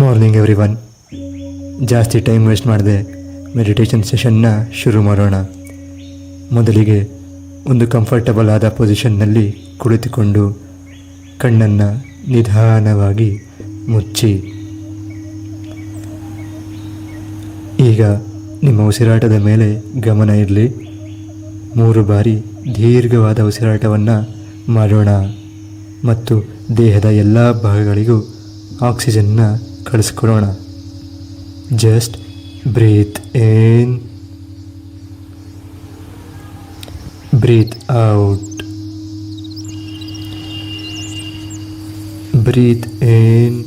Morning everyone. ಜಾಸ್ತಿ time waste ಮಾಡದೆ meditation ಸೆಷನ್ನ ಶುರು ಮಾಡೋಣ. ಮೊದಲಿಗೆ ಒಂದು ಕಂಫರ್ಟಬಲ್ ಆದ ಪೊಸಿಷನ್ನಲ್ಲಿ ಕುಳಿತುಕೊಂಡು ಕಣ್ಣನ್ನು ನಿಧಾನವಾಗಿ ಮುಚ್ಚಿ, ಈಗ ನಿಮ್ಮ ಉಸಿರಾಟದ ಮೇಲೆ ಗಮನ ಇರಲಿ. 3 ಬಾರಿ ದೀರ್ಘವಾದ ಉಸಿರಾಟವನ್ನು ಮಾಡೋಣ ಮತ್ತು ದೇಹದ ಎಲ್ಲ ಭಾಗಗಳಿಗೂ ಆಕ್ಸಿಜನ್ನ ಕಳಿಸ್ಕೊಡೋಣ. ಜಸ್ಟ್ ಬ್ರೀತ್ ಇನ್, ಬ್ರೀತ್ ಔಟ್, ಬ್ರೀತ್ ಇನ್,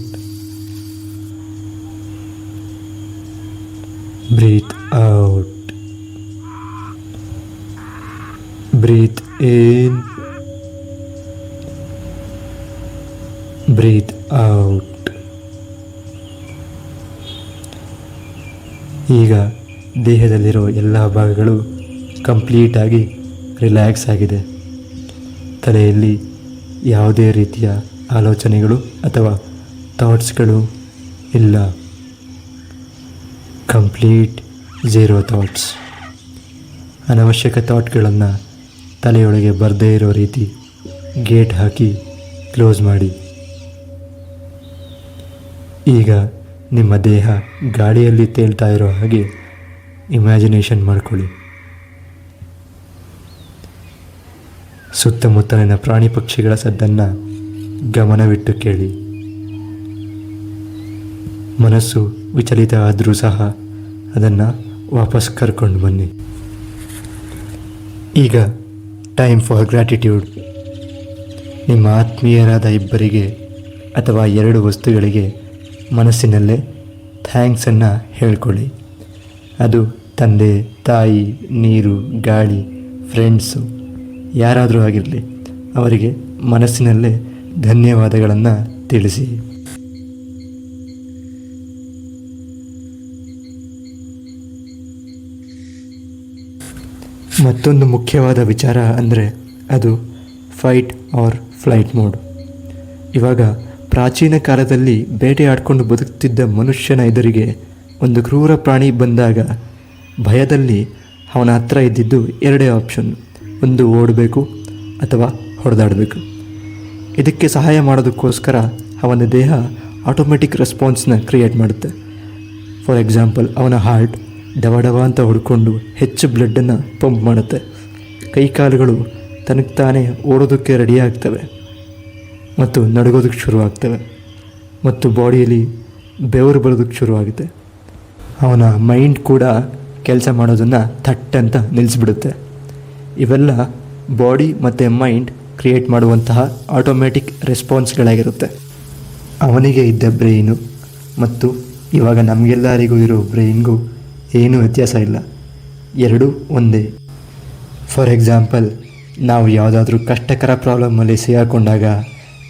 ಬ್ರೀತ್ ಔಟ್, ಬ್ರೀತ್ ಇನ್, ಬ್ರೀತ್ ಔಟ್. ಈಗ ದೇಹದಲ್ಲಿರೋ ಎಲ್ಲ ಭಾಗಗಳು ಕಂಪ್ಲೀಟಾಗಿ ರಿಲ್ಯಾಕ್ಸ್ ಆಗಿದೆ. ತಲೆಯಲ್ಲಿ ಯಾವುದೇ ರೀತಿಯ ಆಲೋಚನೆಗಳು ಅಥವಾ ಥಾಟ್ಸ್ಗಳು ಇಲ್ಲ. Complete zero thoughts. ಅನವಶ್ಯಕ ಥಾಟ್ಗಳನ್ನು ತಲೆಯೊಳಗೆ ಬರದೇ ಇರೋ ರೀತಿ ಗೇಟ್ ಹಾಕಿ ಕ್ಲೋಸ್ ಮಾಡಿ. ಈಗ ನಿಮ್ಮ ದೇಹ ಗಾಳಿಯಲ್ಲಿ ತೇಲ್ತಾ ಇರೋ ಹಾಗೆ ಇಮ್ಯಾಜಿನೇಷನ್ ಮಾಡ್ಕೊಳ್ಳಿ. ಸುತ್ತಮುತ್ತಲಿನ ಪ್ರಾಣಿ ಪಕ್ಷಿಗಳ ಸದ್ದನ್ನು ಗಮನವಿಟ್ಟು ಕೇಳಿ. ಮನಸ್ಸು ವಿಚಲಿತ ಆದರೂ ಸಹ ಅದನ್ನು ವಾಪಸ್ ಕರ್ಕೊಂಡು ಬನ್ನಿ. ಈಗ ಟೈಮ್ ಫಾರ್ ಗ್ರ್ಯಾಟಿಟ್ಯೂಡ್. ನಿಮ್ಮ ಆತ್ಮೀಯರಾದ ಇಬ್ಬರಿಗೆ ಅಥವಾ 2 ವಸ್ತುಗಳಿಗೆ ಮನಸ್ಸಿನಲ್ಲೇ ಥ್ಯಾಂಕ್ಸನ್ನು ಹೇಳ್ಕೊಳ್ಳಿ. ಅದು ತಂದೆ, ತಾಯಿ, ನೀರು, ಗಾಳಿ, ಫ್ರೆಂಡ್ಸು, ಯಾರಾದರೂ ಆಗಿರಲಿ, ಅವರಿಗೆ ಮನಸ್ಸಿನಲ್ಲೇ ಧನ್ಯವಾದಗಳನ್ನು ತಿಳಿಸಿ. ಮತ್ತೊಂದು ಮುಖ್ಯವಾದ ವಿಚಾರ ಅಂದರೆ ಅದು ಫೈಟ್ ಆರ್ ಫ್ಲೈಟ್ ಮೋಡ್. ಇವಾಗ ಪ್ರಾಚೀನ ಕಾಲದಲ್ಲಿ ಬೇಟೆಯಾಡಿಕೊಂಡು ಬದುಕುತ್ತಿದ್ದ ಮನುಷ್ಯನ ಎದುರಿಗೆ ಒಂದು ಕ್ರೂರ ಪ್ರಾಣಿ ಬಂದಾಗ ಭಯದಲ್ಲಿ ಅವನ ಹತ್ರ ಇದ್ದಿದ್ದು 2 ಆಪ್ಷನ್. ಒಂದು ಓಡಬೇಕು ಅಥವಾ ಹೊಡೆದಾಡಬೇಕು. ಇದಕ್ಕೆ ಸಹಾಯ ಮಾಡೋದಕ್ಕೋಸ್ಕರ ಅವನ ದೇಹ ಆಟೋಮೆಟಿಕ್ ರೆಸ್ಪಾನ್ಸ್ನ ಕ್ರಿಯೇಟ್ ಮಾಡುತ್ತೆ. ಫಾರ್ ಎಕ್ಸಾಂಪಲ್, ಅವನ ಹಾರ್ಟ್ ಡವ ಅಂತ ಹೊಡ್ಕೊಂಡು ಹೆಚ್ಚು ಬ್ಲಡ್ಡನ್ನು ಪಂಪ್ ಮಾಡುತ್ತೆ. ಕೈಕಾಲುಗಳು ತನಗೆ ತಾನೇ ಓಡೋದಕ್ಕೆ ರೆಡಿ ಆಗ್ತವೆ ಮತ್ತು ನಡುಗೋದಕ್ಕೆ ಶುರುವಾಗ್ತವೆ ಮತ್ತು ಬಾಡಿಯಲ್ಲಿ ಬೆವರು ಬರೋದಕ್ಕೆ ಶುರುವಾಗುತ್ತೆ. ಅವನ ಮೈಂಡ್ ಕೂಡ ಕೆಲಸ ಮಾಡೋದನ್ನು ಥಟ್ಟಂತ ನಿಲ್ಲಿಸ್ಬಿಡುತ್ತೆ. ಇವೆಲ್ಲ ಬಾಡಿ ಮತ್ತು ಮೈಂಡ್ ಕ್ರಿಯೇಟ್ ಮಾಡುವಂತಹ ಆಟೋಮ್ಯಾಟಿಕ್ ರೆಸ್ಪಾನ್ಸ್ಗಳಾಗಿರುತ್ತೆ. ಅವನಿಗೆ ಇದ್ದ ಬ್ರೈನು ಮತ್ತು ಇವಾಗ ನಮಗೆಲ್ಲರಿಗೂ ಇರೋ ಬ್ರೈನ್ಗೂ ಏನೂ ವ್ಯತ್ಯಾಸ ಇಲ್ಲ, ಎರಡೂ ಒಂದೇ. ಫಾರ್ ಎಕ್ಸಾಂಪಲ್, ನಾವು ಯಾವುದಾದ್ರೂ ಕಷ್ಟಕರ ಪ್ರಾಬ್ಲಮ್ಮಲ್ಲಿ ಸಿಗಾಕೊಂಡಾಗ,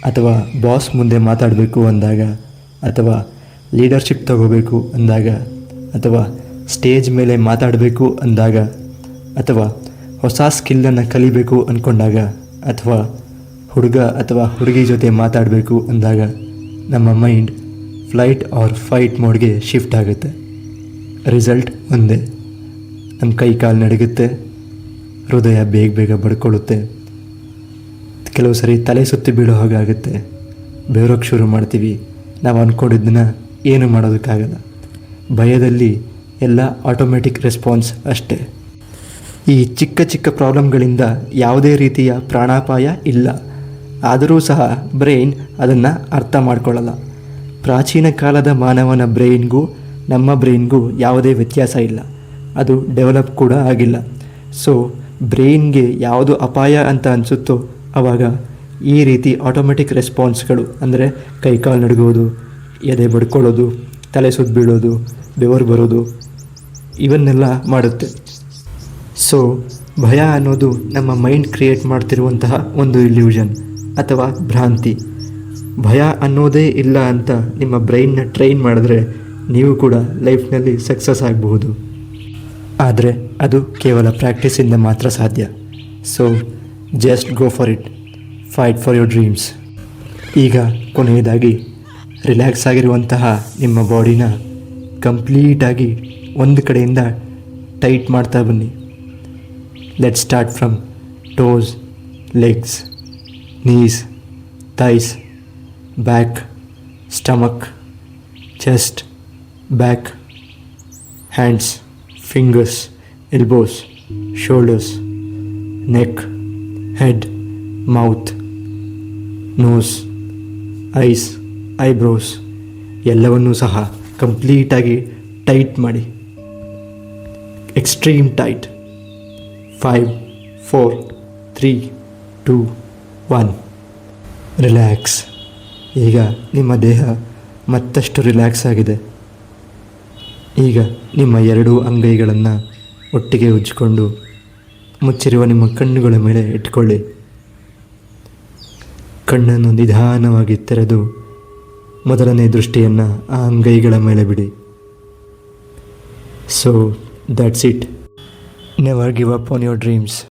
ಅಥವಾ ಬಾಸ್ ಮುಂದೆ ಮಾತಾಡಬೇಕು ಅಂದಾಗ, ಅಥವಾ ಲೀಡರ್ಶಿಪ್ ತಗೋಬೇಕು ಅಂದಾಗ, ಅಥವಾ ಸ್ಟೇಜ್ ಮೇಲೆ ಮಾತಾಡಬೇಕು ಅಂದಾಗ, ಅಥವಾ ಹೊಸ ಸ್ಕಿಲ್ಲನ್ನು ಕಲಿಬೇಕು ಅಂದ್ಕೊಂಡಾಗ, ಅಥವಾ ಹುಡುಗ ಅಥವಾ ಹುಡುಗಿ ಜೊತೆ ಮಾತಾಡಬೇಕು ಅಂದಾಗ ನಮ್ಮ ಮೈಂಡ್ ಫ್ಲೈಟ್ ಆರ್ ಫೈಟ್ ಮೋಡ್ಗೆ ಶಿಫ್ಟ್ ಆಗುತ್ತೆ. ರಿಸಲ್ಟ್ ಒಂದೇ. ನಮ್ಮ ಕೈ ಕಾಲು ನಡುಗುತ್ತೆ, ಹೃದಯ ಬೇಗ ಬಡ್ಕೊಳ್ಳುತ್ತೆ, ಕೆಲವು ಸರಿ ತಲೆ ಸುತ್ತಿ ಬೀಳೋ ಹಾಗಾಗುತ್ತೆ, ಬೆವರೋಕ್ಕೆ ಶುರು ಮಾಡ್ತೀವಿ, ನಾವು ಅಂದ್ಕೊಂಡಿದ್ದನ್ನ ಏನು ಮಾಡೋದಕ್ಕಾಗಲ್ಲ. ಭಯದಲ್ಲಿ ಎಲ್ಲ ಆಟೋಮೆಟಿಕ್ ರೆಸ್ಪಾನ್ಸ್ ಅಷ್ಟೇ. ಈ ಚಿಕ್ಕ ಪ್ರಾಬ್ಲಮ್ಗಳಿಂದ ಯಾವುದೇ ರೀತಿಯ ಪ್ರಾಣಾಪಾಯ ಇಲ್ಲ. ಆದರೂ ಸಹ ಬ್ರೈನ್ ಅದನ್ನು ಅರ್ಥ ಮಾಡ್ಕೊಳ್ಳಲ್ಲ. ಪ್ರಾಚೀನ ಕಾಲದ ಮಾನವನ ಬ್ರೈನ್ಗೂ ನಮ್ಮ ಬ್ರೈನ್ಗೂ ಯಾವುದೇ ವ್ಯತ್ಯಾಸ ಇಲ್ಲ. ಅದು ಡೆವಲಪ್ ಕೂಡ ಆಗಿಲ್ಲ. ಸೊ ಬ್ರೈನ್ಗೆ ಯಾವುದು ಅಪಾಯ ಅಂತ ಅನಿಸುತ್ತೋ ಆವಾಗ ಈ ರೀತಿ ಆಟೋಮೆಟಿಕ್ ರೆಸ್ಪಾನ್ಸ್ಗಳು, ಅಂದರೆ ಕೈಕಾಲು ನಡುಗೋದು, ಎದೆ ಬಡ್ಕೊಳ್ಳೋದು, ತಲೆ ಸುತ್ತ ಬೀಳೋದು, ಬೆವರು ಬರೋದು, ಇವನ್ನೆಲ್ಲ ಮಾಡುತ್ತೆ. ಸೊ ಭಯ ಅನ್ನೋದು ನಮ್ಮ ಮೈಂಡ್ ಕ್ರಿಯೇಟ್ ಮಾಡ್ತಿರುವಂತಹ ಒಂದು ಇಲ್ಯೂಷನ್ ಅಥವಾ ಭ್ರಾಂತಿ. ಭಯ ಅನ್ನೋದೇ ಇಲ್ಲ ಅಂತ ನಿಮ್ಮ ಬ್ರೈನ್ನ ಟ್ರೈನ್ ಮಾಡಿದ್ರೆ ನೀವು ಕೂಡ ಲೈಫ್ನಲ್ಲಿ ಸಕ್ಸಸ್ ಆಗಬಹುದು. ಆದರೆ ಅದು ಕೇವಲ ಪ್ರಾಕ್ಟೀಸಿಂದ ಮಾತ್ರ ಸಾಧ್ಯ. So just go for it, fight for your dreams. ಈಗ ಕೊನೆಯದಾಗಿ ರಿಲ್ಯಾಕ್ಸ್ ಆಗಿರುವಂತಹ ನಿಮ್ಮ ಬಾಡಿನ ಕಂಪ್ಲೀಟಾಗಿ ಒಂದು ಕಡೆಯಿಂದ ಟೈಟ್ ಮಾಡ್ತಾ ಬನ್ನಿ. Let's start from toes, legs, knees, thighs, back, stomach, chest, back, hands, fingers, elbows, shoulders, neck, head, mouth, nose, eyes, eyebrows ಎಲ್ಲವನ್ನೂ ಸಹ ಕಂಪ್ಲೀಟಾಗಿ ಟೈಟ್ ಮಾಡಿ. Extreme tight. 5, 4, 3, 2, 1. ರಿಲ್ಯಾಕ್ಸ್. ಈಗ ನಿಮ್ಮ ದೇಹ ಮತ್ತಷ್ಟು ರಿಲ್ಯಾಕ್ಸ್ ಆಗಿದೆ. ಈಗ ನಿಮ್ಮ ಎರಡೂ ಅಂಗೈಗಳನ್ನು ಒಟ್ಟಿಗೆ ಉಜ್ಜಿಕೊಂಡು ಮುಚ್ಚಿರುವ ನಿಮ್ಮ ಕಣ್ಣುಗಳ ಮೇಲೆ ಇಟ್ಕೊಳ್ಳಿ. ಕಣ್ಣನ್ನು ನಿಧಾನವಾಗಿ ತೆರೆದು ಮೊದಲನೇ ದೃಷ್ಟಿಯನ್ನು ಆ ಅಂಗೈಗಳ ಮೇಲೆ ಬಿಡಿ. So that's it. Never give up on your dreams.